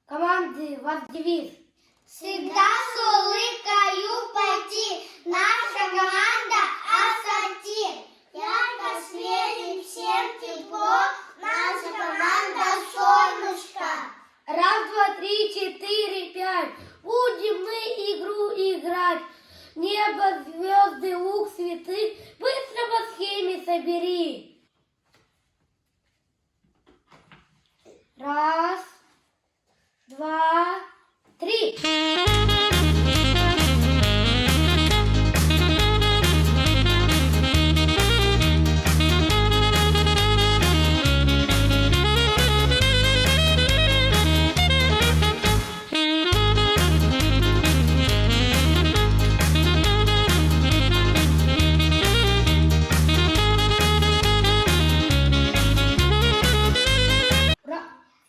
команды вас девиз. Всегда с улыбкою пойти. Наша команда Ассорти. Ярко светит всем тепло. Наша команда Солнышко. Раз, два, три, четыре, пять. Будем мы игру играть. Небо, звезды, лук, цветы. Быстро по схеме собери. Раз, два, три.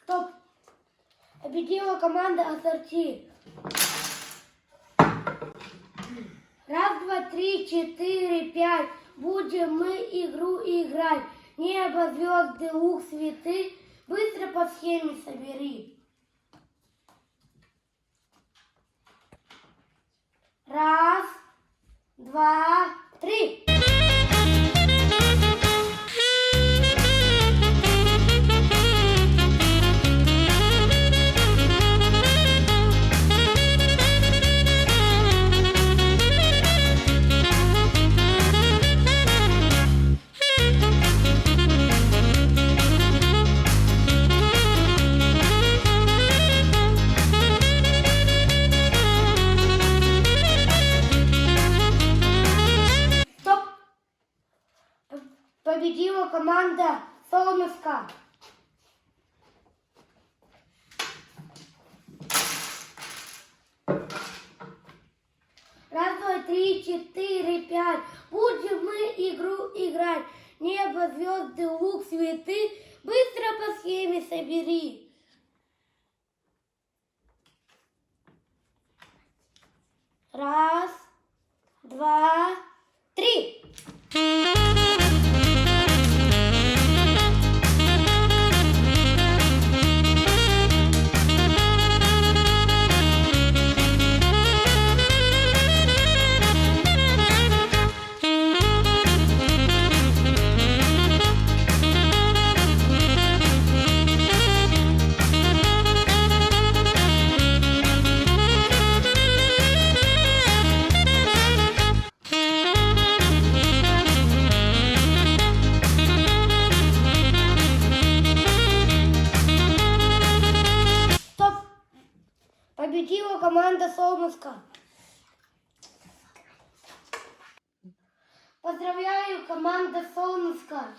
Стоп. Победила команда Ассорти. Раз, два, три, четыре, пять. Будем мы игру играть. Небо, звезды, лук, цветы. Быстро по схеме собери. Раз, два, три. Стоп! Победила команда Солнышко. Раз, два, три, четыре, пять. Будем мы игру играть. Небо, звезды, лук, цветы. Быстро по схеме собери. Раз, два, три. Стоп! Победила команда Солнышко. Поздравляю, команда Солнышко.